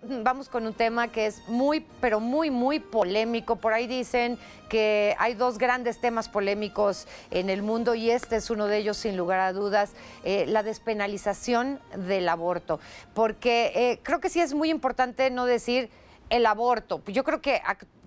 Vamos con un tema que es muy, pero muy, muy polémico. Por ahí dicen que hay dos grandes temas polémicos en el mundo y este es uno de ellos, sin lugar a dudas, la despenalización del aborto. Porque creo que sí es muy importante no decir el aborto. Yo creo que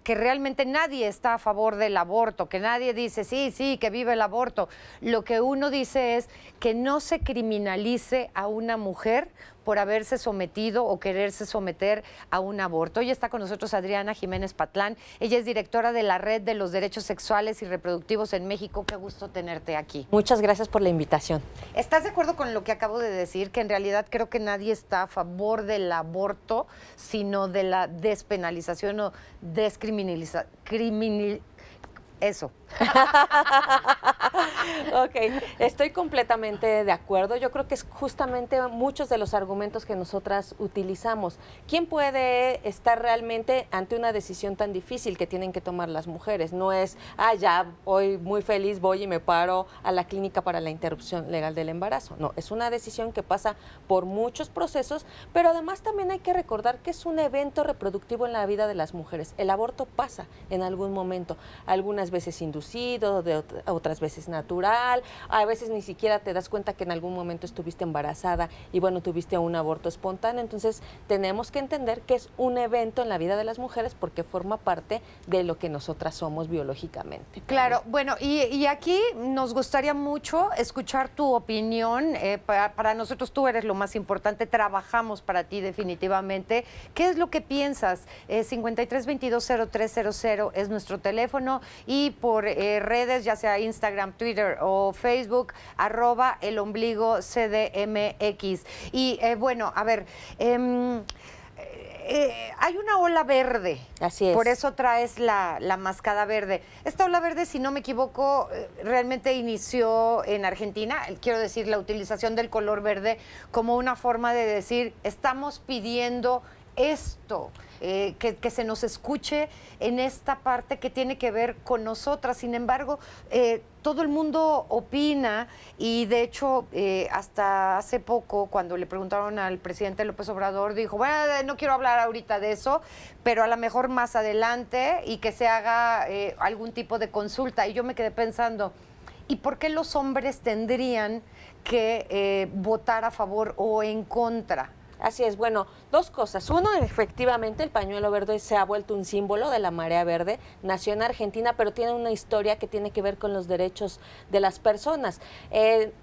realmente nadie está a favor del aborto, que nadie dice, sí, sí, que vive el aborto. Lo que uno dice es que no se criminalice a una mujer por haberse sometido o quererse someter a un aborto. Hoy está con nosotros Adriana Jiménez Patlán. Ella es directora de la Red de los Derechos Sexuales y Reproductivos en México. Qué gusto tenerte aquí. Muchas gracias por la invitación. ¿Estás de acuerdo con lo que acabo de decir? Que en realidad creo que nadie está a favor del aborto, sino de la despenalización o descriminalización. Eso. Ok, estoy completamente de acuerdo. Yo creo que es justamente muchos de los argumentos que nosotras utilizamos. ¿Quién puede estar realmente ante una decisión tan difícil que tienen que tomar las mujeres? No es, ya, hoy muy feliz voy y me paro a la clínica para la interrupción legal del embarazo. No, es una decisión que pasa por muchos procesos, pero además también hay que recordar que es un evento reproductivo en la vida de las mujeres. El aborto pasa en algún momento, algunas veces inducido, otras veces natural, a veces ni siquiera te das cuenta que en algún momento estuviste embarazada y bueno, tuviste un aborto espontáneo. Entonces tenemos que entender que es un evento en la vida de las mujeres porque forma parte de lo que nosotras somos biológicamente. Claro, bueno, y aquí nos gustaría mucho escuchar tu opinión. Para nosotros tú eres lo más importante, trabajamos para ti definitivamente. ¿Qué es lo que piensas? 53220300 es nuestro teléfono y por redes, ya sea Instagram, Twitter o Facebook, @elombligo_CDMX. Y bueno, a ver, hay una ola verde. Así es. Por eso traes la mascada verde. Esta ola verde, si no me equivoco, realmente inició en Argentina. Quiero decir, la utilización del color verde como una forma de decir, estamos pidiendo esto, que se nos escuche en esta parte que tiene que ver con nosotras. Sin embargo, todo el mundo opina y de hecho hasta hace poco cuando le preguntaron al presidente López Obrador dijo, bueno, no quiero hablar ahorita de eso, pero a lo mejor más adelante y que se haga algún tipo de consulta. Y yo me quedé pensando, ¿y por qué los hombres tendrían que votar a favor o en contra? Así es, bueno, dos cosas. Uno, efectivamente, el pañuelo verde se ha vuelto un símbolo de la marea verde. Nació en Argentina, pero tiene una historia que tiene que ver con los derechos de las personas.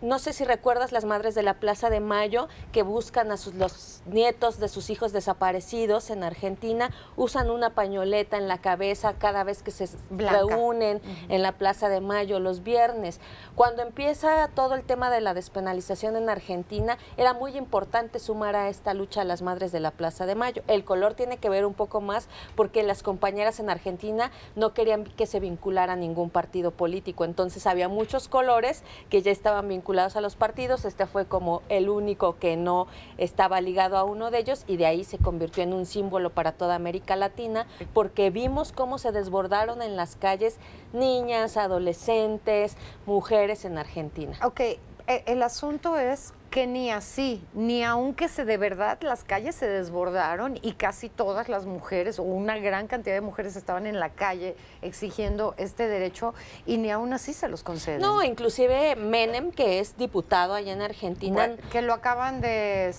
No sé si recuerdas las madres de la Plaza de Mayo que buscan a los nietos de sus hijos desaparecidos en Argentina, usan una pañoleta en la cabeza cada vez que se reúnen en la Plaza de Mayo los viernes. Cuando empieza todo el tema de la despenalización en Argentina, era muy importante sumar a esta lucha a las madres de la Plaza de Mayo. El color tiene que ver un poco más porque las compañeras en Argentina no querían que se vinculara a ningún partido político, entonces había muchos colores que ya estaban vinculados a los partidos. Este fue como el único que no estaba ligado a uno de ellos y de ahí se convirtió en un símbolo para toda América Latina porque vimos cómo se desbordaron en las calles niñas, adolescentes, mujeres en Argentina. Ok, el asunto es que ni así, ni aunque de verdad las calles se desbordaron y casi todas las mujeres o una gran cantidad de mujeres estaban en la calle exigiendo este derecho y ni aún así se los conceden. No, inclusive Menem, que es diputado allá en Argentina. Bueno, que lo acaban de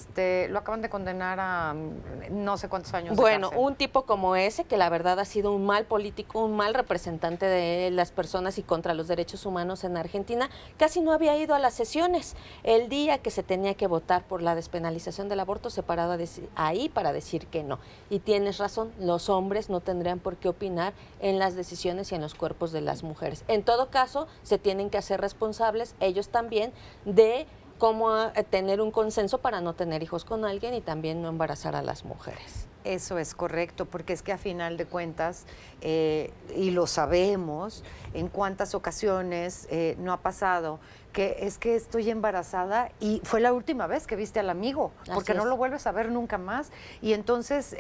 condenar a no sé cuántos años. Bueno, un tipo como ese, que la verdad ha sido un mal político, un mal representante de las personas y contra los derechos humanos en Argentina, casi no había ido a las sesiones. El día que se tenía que votar por la despenalización del aborto se paraba ahí para decir que no. Y tienes razón, los hombres no tendrían por qué opinar en las decisiones y en los cuerpos de las mujeres. En todo caso, se tienen que hacer responsables ellos también de cómo tener un consenso para no tener hijos con alguien y también no embarazar a las mujeres. Eso es correcto, porque es que a final de cuentas, y lo sabemos, en cuántas ocasiones no ha pasado, que es que estoy embarazada y fue la última vez que viste al amigo, porque no lo vuelves a ver nunca más. Y entonces,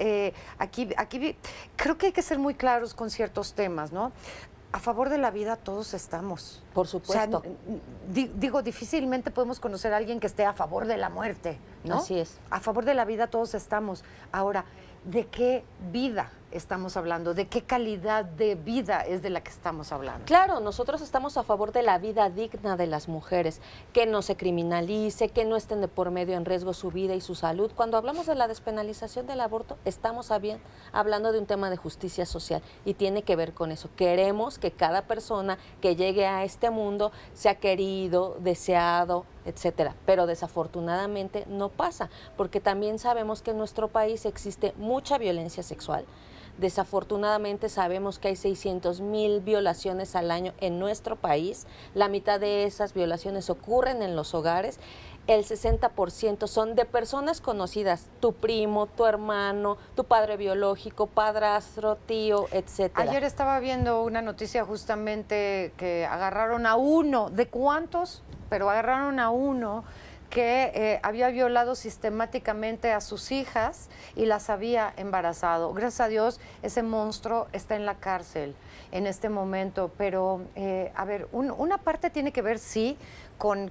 aquí creo que hay que ser muy claros con ciertos temas, ¿no? A favor de la vida todos estamos. Por supuesto. O sea, digo, difícilmente podemos conocer a alguien que esté a favor de la muerte, ¿no? Así es. A favor de la vida todos estamos. Ahora, ¿de qué vida estamos hablando? ¿De qué calidad de vida es de la que estamos hablando? Claro, nosotros estamos a favor de la vida digna de las mujeres, que no se criminalice, que no estén de por medio en riesgo su vida y su salud. Cuando hablamos de la despenalización del aborto, estamos hablando de un tema de justicia social y tiene que ver con eso. Queremos que cada persona que llegue a este mundo sea querido, deseado, etcétera, pero desafortunadamente no pasa, porque también sabemos que en nuestro país existe mucha violencia sexual. Desafortunadamente sabemos que hay 600,000 violaciones al año en nuestro país. La mitad de esas violaciones ocurren en los hogares. El 60% son de personas conocidas, tu primo, tu hermano, tu padre biológico, padrastro, tío, etcétera. Ayer estaba viendo una noticia justamente que agarraron a uno, ¿de cuántos? Pero agarraron a uno que había violado sistemáticamente a sus hijas y las había embarazado. Gracias a Dios, ese monstruo está en la cárcel en este momento, pero a ver, una parte tiene que ver, sí, con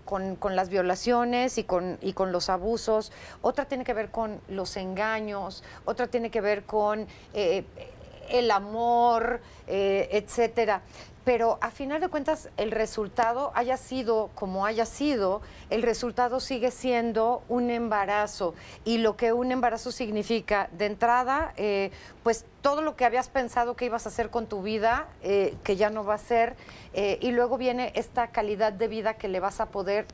las violaciones y con los abusos, otra tiene que ver con los engaños, otra tiene que ver con el amor, etcétera. Pero a final de cuentas, el resultado, haya sido como haya sido, el resultado sigue siendo un embarazo. Y lo que un embarazo significa, de entrada, pues todo lo que habías pensado que ibas a hacer con tu vida, que ya no va a ser, y luego viene esta calidad de vida que le vas a poder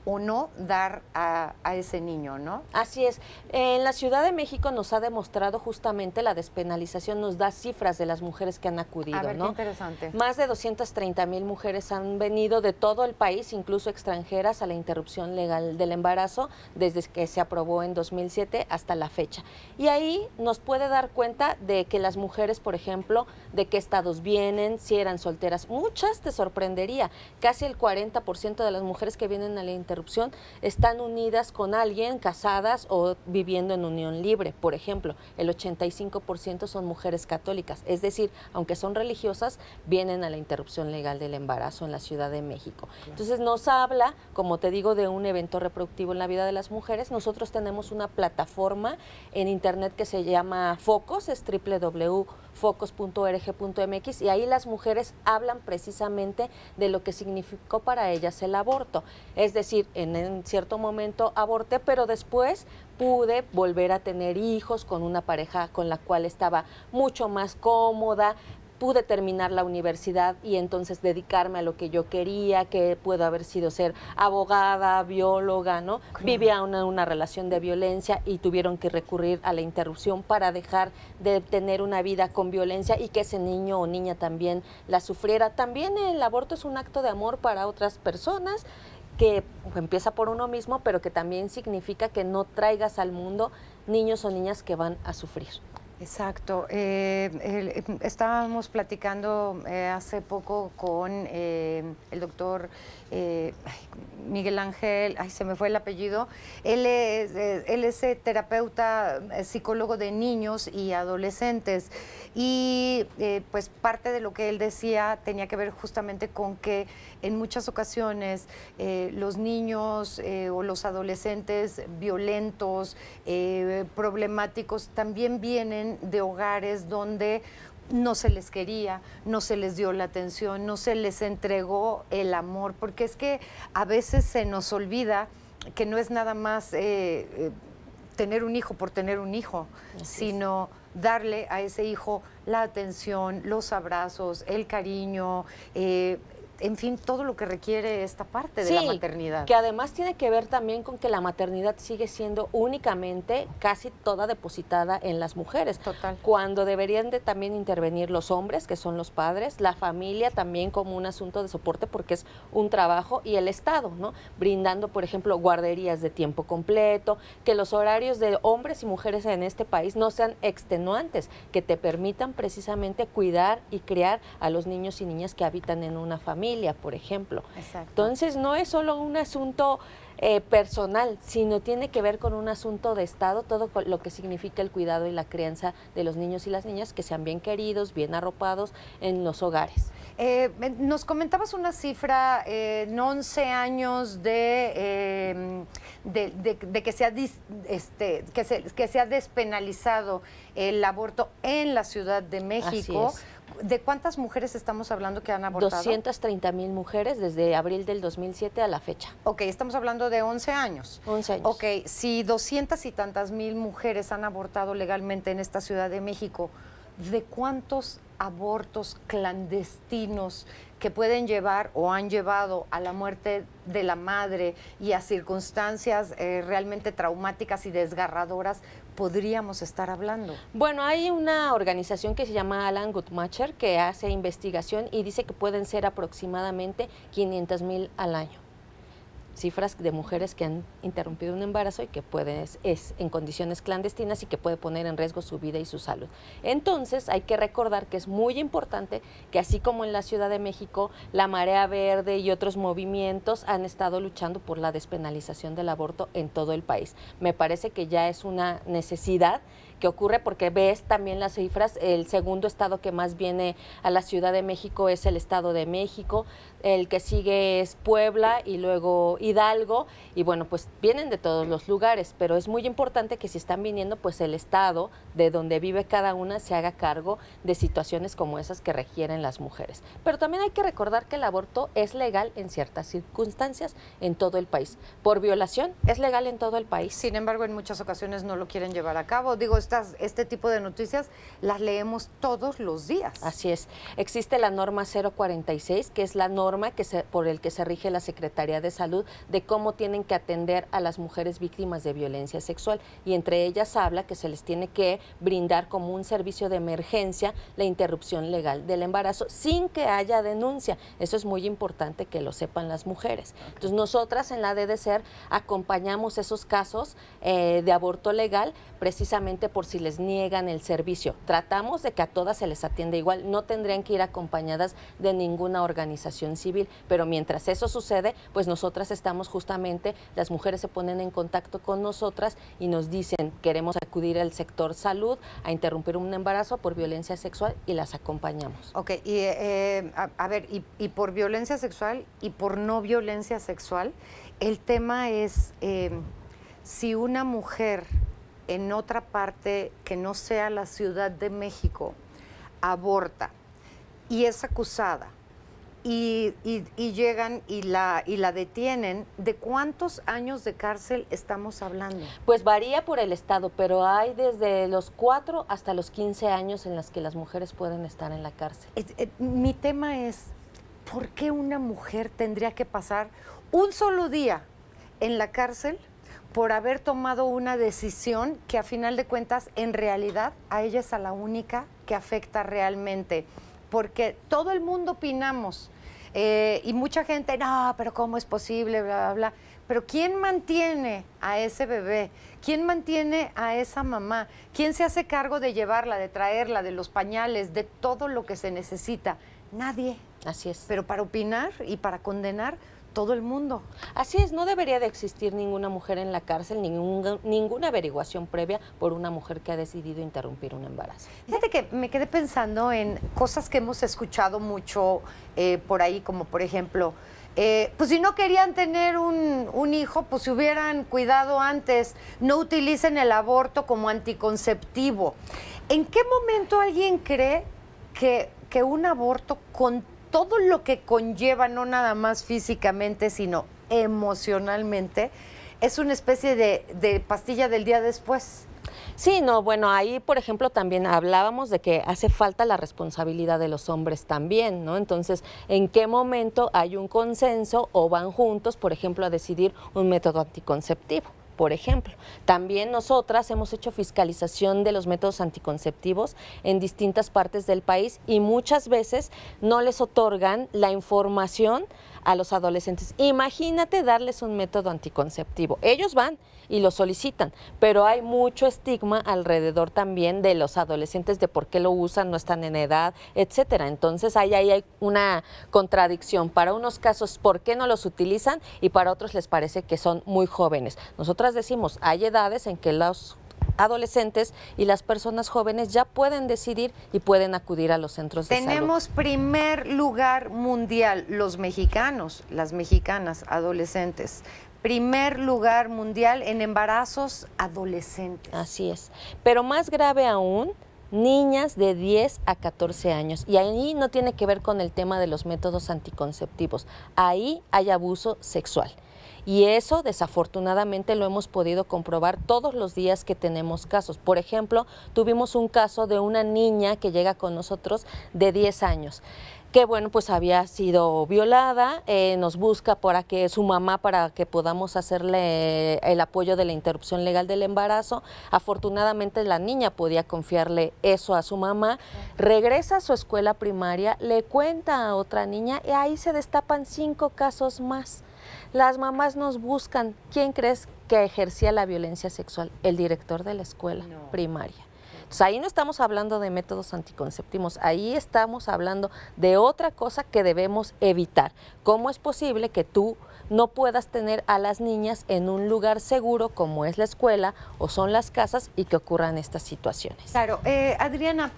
o no dar a ese niño, ¿no? Así es. En la Ciudad de México nos ha demostrado justamente la despenalización, nos da cifras de las mujeres que han acudido, A ver, ¿no? qué interesante. Más de 230,000 mujeres han venido de todo el país, incluso extranjeras, a la interrupción legal del embarazo desde que se aprobó en 2007 hasta la fecha. Y ahí nos puede dar cuenta de que las mujeres, por ejemplo, de qué estados vienen, si eran solteras. Muchas te sorprendería, casi el 40% de las mujeres que vienen a la interrupción están unidas con alguien, casadas o viviendo en unión libre. Por ejemplo, el 85% son mujeres católicas, es decir, aunque son religiosas, vienen a la interrupción legal del embarazo en la Ciudad de México. Entonces nos habla, como te digo, de un evento reproductivo en la vida de las mujeres. Nosotros tenemos una plataforma en internet que se llama Focos, es www.focos.org.mx, y ahí las mujeres hablan precisamente de lo que significó para ellas el aborto. Es decir, en cierto momento aborté, pero después pude volver a tener hijos con una pareja con la cual estaba mucho más cómoda, pude terminar la universidad y entonces dedicarme a lo que yo quería, que pudo haber sido ser abogada, bióloga, ¿no? Claro. Vivía una relación de violencia y tuvieron que recurrir a la interrupción para dejar de tener una vida con violencia y que ese niño o niña también la sufriera. También el aborto es un acto de amor para otras personas, que empieza por uno mismo, pero que también significa que no traigas al mundo niños o niñas que van a sufrir. Exacto. Estábamos platicando hace poco con el doctor Miguel Ángel, se me fue el apellido. Él es terapeuta, psicólogo de niños y adolescentes. Y pues parte de lo que él decía tenía que ver justamente con que en muchas ocasiones los niños o los adolescentes violentos, problemáticos, también vienen de hogares donde no se les quería, no se les dio la atención, no se les entregó el amor, porque es que a veces se nos olvida que no es nada más tener un hijo por tener un hijo, sino darle a ese hijo la atención, los abrazos, el cariño, en fin, todo lo que requiere esta parte de la maternidad. Que además tiene que ver también con que la maternidad sigue siendo únicamente casi toda depositada en las mujeres. Total. Cuando deberían de también intervenir los hombres, que son los padres, la familia también como un asunto de soporte porque es un trabajo, y el Estado, ¿no? Brindando, por ejemplo, guarderías de tiempo completo, que los horarios de hombres y mujeres en este país no sean extenuantes, que te permitan precisamente cuidar y criar a los niños y niñas que habitan en una familia, por ejemplo. Exacto. Entonces no es solo un asunto personal, sino tiene que ver con un asunto de Estado, todo lo que significa el cuidado y la crianza de los niños y las niñas, que sean bien queridos, bien arropados en los hogares. Nos comentabas una cifra en 11 años de que se ha despenalizado el aborto en la Ciudad de México. Así es. ¿De cuántas mujeres estamos hablando que han abortado? 230,000 mujeres desde abril del 2007 a la fecha. Ok, estamos hablando de 11 años. 11 años. Ok, si 200 y tantas mil mujeres han abortado legalmente en esta Ciudad de México, ¿de cuántos abortos clandestinos que pueden llevar o han llevado a la muerte de la madre y a circunstancias realmente traumáticas y desgarradoras podríamos estar hablando? Bueno, hay una organización que se llama Alan Guttmacher que hace investigación y dice que pueden ser aproximadamente 500,000 al año. Cifras de mujeres que han interrumpido un embarazo y que es en condiciones clandestinas y que puede poner en riesgo su vida y su salud. Entonces hay que recordar que es muy importante que así como en la Ciudad de México, la Marea Verde y otros movimientos han estado luchando por la despenalización del aborto en todo el país. Me parece que ya es una necesidad que ocurre porque ves también las cifras, el segundo estado que más viene a la Ciudad de México es el Estado de México, el que sigue es Puebla y luego Hidalgo, y bueno, pues vienen de todos los lugares, pero es muy importante que si están viniendo, pues el estado de donde vive cada una se haga cargo de situaciones como esas que requieren las mujeres. Pero también hay que recordar que el aborto es legal en ciertas circunstancias en todo el país. Por violación es legal en todo el país. Sin embargo, en muchas ocasiones no lo quieren llevar a cabo. Digo, este tipo de noticias las leemos todos los días. Así es. Existe la norma 046, que es la norma por el que se rige la Secretaría de Salud de cómo tienen que atender a las mujeres víctimas de violencia sexual, y entre ellas habla que se les tiene que brindar como un servicio de emergencia la interrupción legal del embarazo sin que haya denuncia. Eso es muy importante que lo sepan las mujeres. Entonces nosotras en la DDCER acompañamos esos casos de aborto legal precisamente por si les niegan el servicio. Tratamos de que a todas se les atienda igual, no tendrían que ir acompañadas de ninguna organización civil, pero mientras eso sucede, pues nosotras estamos justamente, las mujeres se ponen en contacto con nosotras y nos dicen, queremos acudir al sector salud a interrumpir un embarazo por violencia sexual, y las acompañamos. Ok, y a ver, y por violencia sexual y por no violencia sexual, el tema es si una mujer en otra parte que no sea la Ciudad de México aborta y es acusada y llegan y la detienen, ¿de cuántos años de cárcel estamos hablando? Pues varía por el estado, pero hay desde los 4 hasta los 15 años en las que las mujeres pueden estar en la cárcel. Mi tema es, ¿por qué una mujer tendría que pasar un solo día en la cárcel por haber tomado una decisión que a final de cuentas en realidad a ella es a la única que afecta realmente? Porque todo el mundo opinamos y mucha gente, no, pero ¿cómo es posible? Bla, bla, bla. Pero ¿quién mantiene a ese bebé? ¿Quién mantiene a esa mamá? ¿Quién se hace cargo de llevarla, de traerla, de los pañales, de todo lo que se necesita? Nadie. Así es. Pero para opinar y para condenar, todo el mundo. Así es, no debería de existir ninguna mujer en la cárcel, ninguna averiguación previa por una mujer que ha decidido interrumpir un embarazo. Fíjate que me quedé pensando en cosas que hemos escuchado mucho por ahí, como por ejemplo, pues si no querían tener un hijo, pues se hubieran cuidado antes, no utilicen el aborto como anticonceptivo. ¿En qué momento alguien cree que un aborto con todo lo que conlleva, no nada más físicamente, sino emocionalmente, es una especie de pastilla del día después? Sí, no, bueno, ahí, por ejemplo, también hablábamos de que hace falta la responsabilidad de los hombres también, ¿no? Entonces, ¿en qué momento hay un consenso o van juntos, por ejemplo, a decidir un método anticonceptivo? Por ejemplo, también nosotras hemos hecho fiscalización de los métodos anticonceptivos en distintas partes del país y muchas veces no les otorgan la información a los adolescentes. Imagínate darles un método anticonceptivo. Ellos van y lo solicitan, pero hay mucho estigma alrededor también de los adolescentes de por qué lo usan, no están en edad, etcétera. Entonces ahí hay una contradicción. Para unos casos, ¿por qué no los utilizan? Y para otros les parece que son muy jóvenes. Nosotras decimos, hay edades en que los adolescentes y las personas jóvenes ya pueden decidir y pueden acudir a los centros de salud. Tenemos primer lugar mundial, los mexicanos, las mexicanas adolescentes. Primer lugar mundial en embarazos adolescentes. Así es. Pero más grave aún, niñas de 10 a 14 años. Y ahí no tiene que ver con el tema de los métodos anticonceptivos. Ahí hay abuso sexual. Y eso, desafortunadamente, lo hemos podido comprobar todos los días que tenemos casos. Por ejemplo, tuvimos un caso de una niña que llega con nosotros de 10 años. Que bueno, pues había sido violada, nos busca para que su mamá, para que podamos hacerle el apoyo de la interrupción legal del embarazo. Afortunadamente la niña podía confiarle eso a su mamá, regresa a su escuela primaria, le cuenta a otra niña y ahí se destapan 5 casos más. Las mamás nos buscan, ¿quién crees que ejercía la violencia sexual? El director de la escuela primaria. Entonces, ahí no estamos hablando de métodos anticonceptivos, ahí estamos hablando de otra cosa que debemos evitar. ¿Cómo es posible que tú no puedas tener a las niñas en un lugar seguro como es la escuela o son las casas y que ocurran estas situaciones? Claro, Adriana,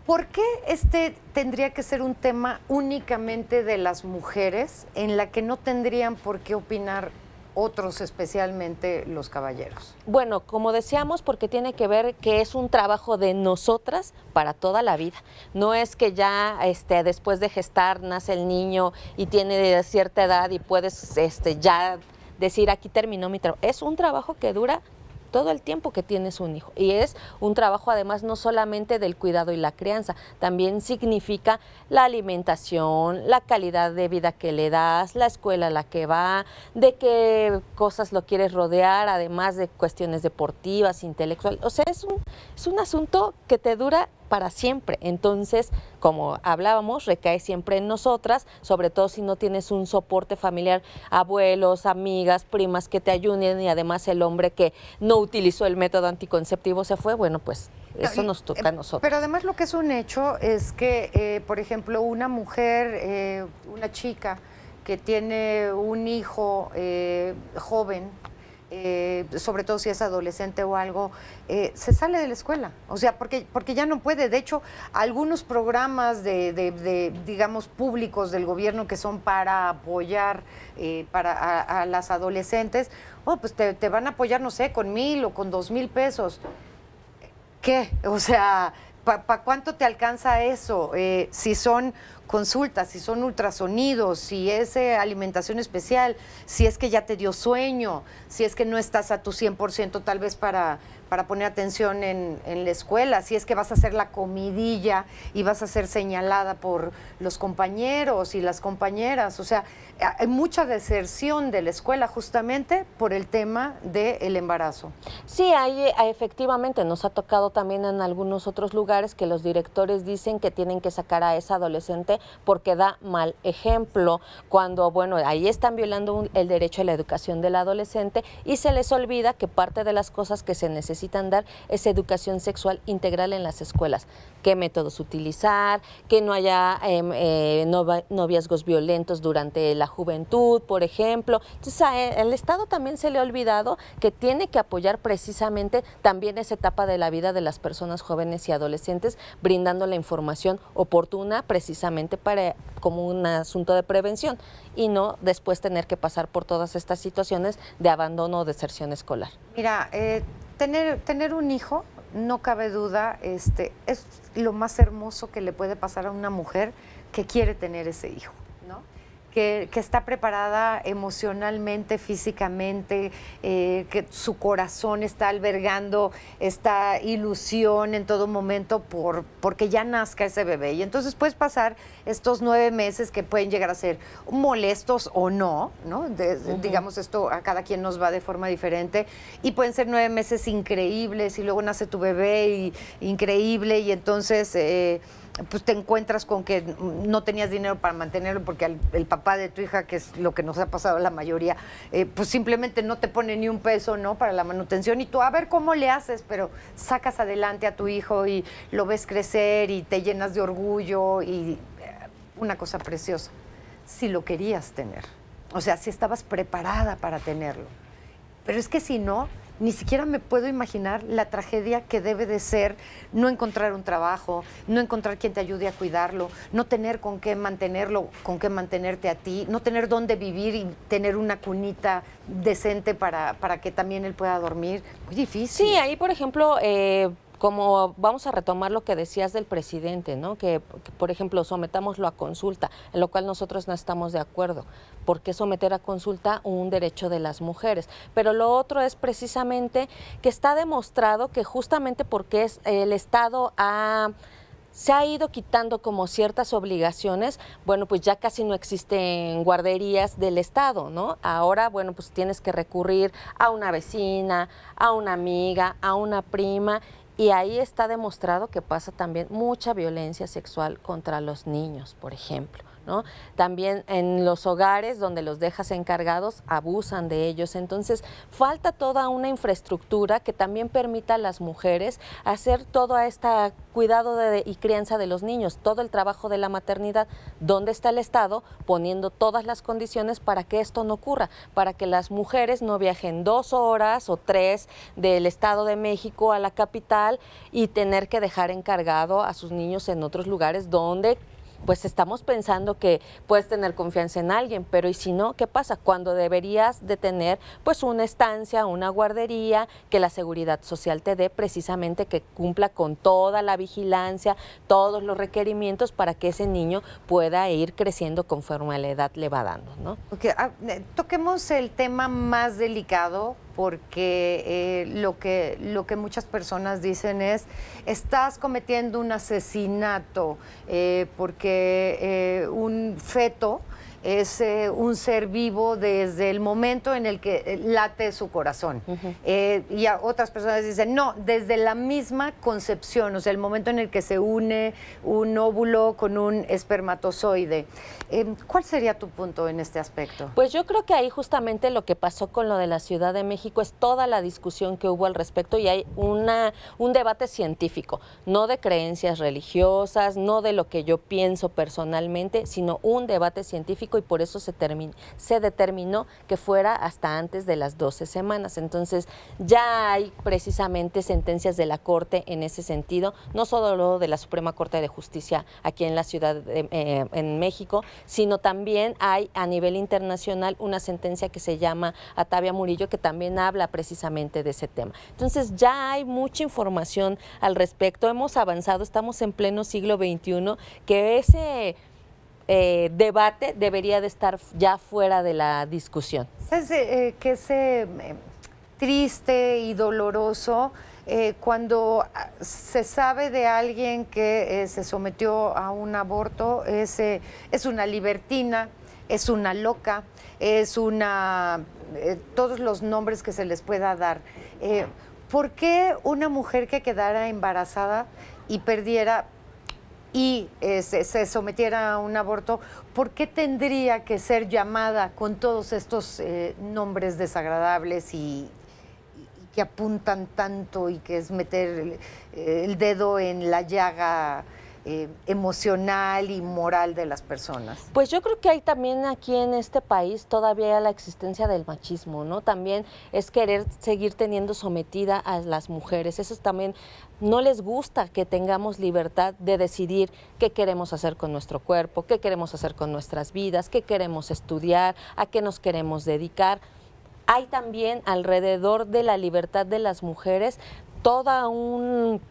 ¿por qué este tendría que ser un tema únicamente de las mujeres en la que no tendrían por qué opinar otros, especialmente los caballeros? Bueno, como decíamos, porque tiene que ver que es un trabajo de nosotras para toda la vida. No es que ya después de gestar nace el niño y tiene cierta edad y puedes ya decir aquí terminó mi trabajo. Es un trabajo que dura todo el tiempo que tienes un hijo. Y es un trabajo además no solamente del cuidado y la crianza, también significa la alimentación, la calidad de vida que le das, la escuela a la que va, de qué cosas lo quieres rodear, además de cuestiones deportivas, intelectuales. O sea, es un asunto que te dura para siempre. Entonces, como hablábamos, recae siempre en nosotras, sobre todo si no tienes un soporte familiar, abuelos, amigas, primas que te ayuden y además el hombre que no utilizó el método anticonceptivo se fue, bueno, pues eso nos toca a nosotros. Pero además lo que es un hecho es que, por ejemplo, una mujer, una chica que tiene un hijo joven, sobre todo si es adolescente o algo, se sale de la escuela, o sea, porque ya no puede. De hecho, algunos programas digamos, públicos del gobierno que son para apoyar a las adolescentes, pues te van a apoyar, no sé, con 1,000 o con 2,000 pesos. ¿Qué? O sea, ¿para cuánto te alcanza eso? Si son consultas, si son ultrasonidos, si es alimentación especial, si es que ya te dio sueño, si es que no estás a tu 100% tal vez para poner atención en la escuela, si es que vas a hacer la comidilla y vas a ser señalada por los compañeros y las compañeras. O sea, hay mucha deserción de la escuela justamente por el tema del embarazo. Sí, efectivamente, nos ha tocado también en algunos otros lugares que los directores dicen que tienen que sacar a esa adolescente porque da mal ejemplo, cuando, bueno, ahí están violando el derecho a la educación del adolescente y se les olvida que parte de las cosas que se necesitan dar es educación sexual integral en las escuelas. Qué métodos utilizar, que no haya noviazgos violentos durante la juventud, por ejemplo. Entonces, al Estado también se le ha olvidado que tiene que apoyar precisamente también esa etapa de la vida de las personas jóvenes y adolescentes, brindando la información oportuna precisamente como un asunto de prevención y no después tener que pasar por todas estas situaciones de abandono o deserción escolar. Mira, tener un hijo, no cabe duda, es lo más hermoso que le puede pasar a una mujer que quiere tener ese hijo, ¿no? Que está preparada emocionalmente, físicamente, que su corazón está albergando esta ilusión en todo momento porque ya nazca ese bebé. Y entonces puedes pasar estos 9 meses que pueden llegar a ser molestos o no, ¿no? Digamos, esto a cada quien nos va de forma diferente, y pueden ser 9 meses increíbles y luego nace tu bebé increíble y entonces pues te encuentras con que no tenías dinero para mantenerlo porque el papá de tu hija, que es lo que nos ha pasado a la mayoría, pues simplemente no te pone ni un peso, ¿no?, para la manutención, y tú a ver cómo le haces, pero sacas adelante a tu hijo y lo ves crecer y te llenas de orgullo y una cosa preciosa, si lo querías tener, o sea, si estabas preparada para tenerlo. Pero es que si no, ni siquiera me puedo imaginar la tragedia que debe de ser no encontrar un trabajo, no encontrar quien te ayude a cuidarlo, no tener con qué mantenerlo, con qué mantenerte a ti, no tener dónde vivir y tener una cunita decente para que también él pueda dormir. Muy difícil. Sí, ahí, por ejemplo, como vamos a retomar lo que decías del presidente, ¿no? Que, por ejemplo, sometámoslo a consulta, en lo cual nosotros no estamos de acuerdo. ¿Por qué someter a consulta un derecho de las mujeres? Pero lo otro es precisamente que está demostrado que justamente porque el Estado se ha ido quitando como ciertas obligaciones, bueno, pues ya casi no existen guarderías del Estado, ¿no? Ahora, bueno, pues tienes que recurrir a una vecina, a una amiga, a una prima, y ahí está demostrado que pasa también mucha violencia sexual contra los niños, por ejemplo, ¿no? También en los hogares donde los dejas encargados, abusan de ellos. Entonces, falta toda una infraestructura que también permita a las mujeres hacer todo este cuidado y crianza de los niños, todo el trabajo de la maternidad. ¿Dónde está el Estado poniendo todas las condiciones para que esto no ocurra? Para que las mujeres no viajen 2 horas o 3 del Estado de México a la capital y tener que dejar encargado a sus niños en otros lugares donde pues estamos pensando que puedes tener confianza en alguien, pero ¿y si no? ¿Qué pasa? Cuando deberías de tener pues una estancia, una guardería, que la seguridad social te dé precisamente que cumpla con toda la vigilancia, todos los requerimientos para que ese niño pueda ir creciendo conforme a la edad le va dando, ¿no? Okay. Toquemos el tema más delicado, porque lo que muchas personas dicen es, estás cometiendo un asesinato, porque un feto es un ser vivo desde el momento en el que late su corazón. Y a otras personas dicen, no, desde la misma concepción, o sea, el momento en el que se une un óvulo con un espermatozoide. ¿Cuál sería tu punto en este aspecto? Pues yo creo que ahí justamente lo que pasó con lo de la Ciudad de México es toda la discusión que hubo al respecto, y hay un debate científico, no de creencias religiosas, no de lo que yo pienso personalmente, sino un debate científico, y por eso se determinó que fuera hasta antes de las 12 semanas. Entonces ya hay precisamente sentencias de la Corte en ese sentido, no solo de la Suprema Corte de Justicia aquí en la Ciudad en México, sino también hay a nivel internacional una sentencia que se llama Atavia Murillo, que también habla precisamente de ese tema. Entonces ya hay mucha información al respecto, hemos avanzado, estamos en pleno siglo XXI, que ese debate debería de estar ya fuera de la discusión. ¿Sabes qué es triste y doloroso? Cuando se sabe de alguien que se sometió a un aborto, es una libertina, es una loca, es una... todos los nombres que se les pueda dar. ¿Por qué una mujer que quedara embarazada y perdiera y se sometiera a un aborto, ¿por qué tendría que ser llamada con todos estos nombres desagradables y que apuntan tanto, y que es meter el dedo en la llaga emocional y moral de las personas? Pues yo creo que hay también aquí en este país todavía la existencia del machismo, ¿no? También es querer seguir teniendo sometida a las mujeres. Eso también no les gusta, que tengamos libertad de decidir qué queremos hacer con nuestro cuerpo, qué queremos hacer con nuestras vidas, qué queremos estudiar, a qué nos queremos dedicar. Hay también alrededor de la libertad de las mujeres toda un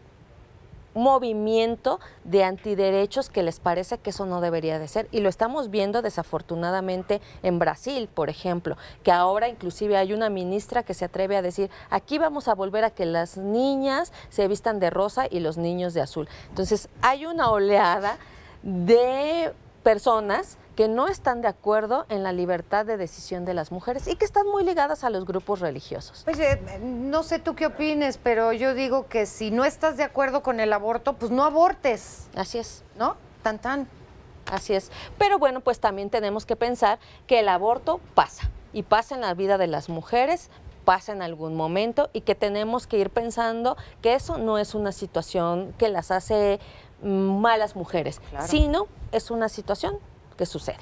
movimiento de antiderechos que les parece que eso no debería de ser, y lo estamos viendo desafortunadamente en Brasil, por ejemplo, que ahora inclusive hay una ministra que se atreve a decir, aquí vamos a volver a que las niñas se vistan de rosa y los niños de azul. Entonces hay una oleada de personas que no están de acuerdo en la libertad de decisión de las mujeres y que están muy ligadas a los grupos religiosos. Oye, no sé tú qué opines, pero yo digo que si no estás de acuerdo con el aborto, pues no abortes. Así es. ¿No? Tan tan. Así es. Pero bueno, pues también tenemos que pensar que el aborto pasa y pasa en la vida de las mujeres, pasa en algún momento y que tenemos que ir pensando que eso no es una situación que las hace malas mujeres, claro, sino es una situación que sucede.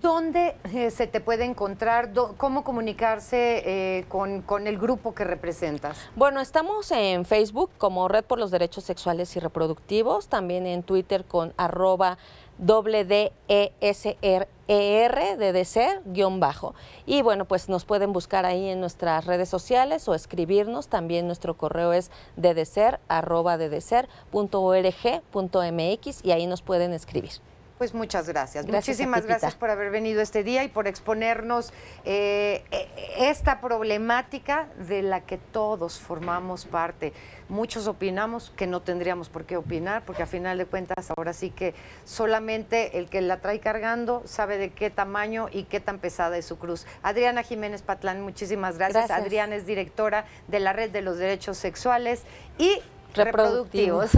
¿Dónde se te puede encontrar? ¿Cómo comunicarse con el grupo que representas? Bueno, estamos en Facebook como Red por los Derechos Sexuales y Reproductivos, también en Twitter con @DESRER y bueno, pues nos pueden buscar ahí en nuestras redes sociales o escribirnos. También nuestro correo es ddser@ddser.org.mx y ahí nos pueden escribir. Pues muchas gracias. Gracias. Muchísimas gracias por haber venido este día y por exponernos esta problemática de la que todos formamos parte. Muchos opinamos que no tendríamos por qué opinar, porque a final de cuentas ahora sí que solamente el que la trae cargando sabe de qué tamaño y qué tan pesada es su cruz. Adriana Jiménez Patlán, muchísimas gracias. Adriana es directora de la Red de los Derechos Sexuales y Reproductivos.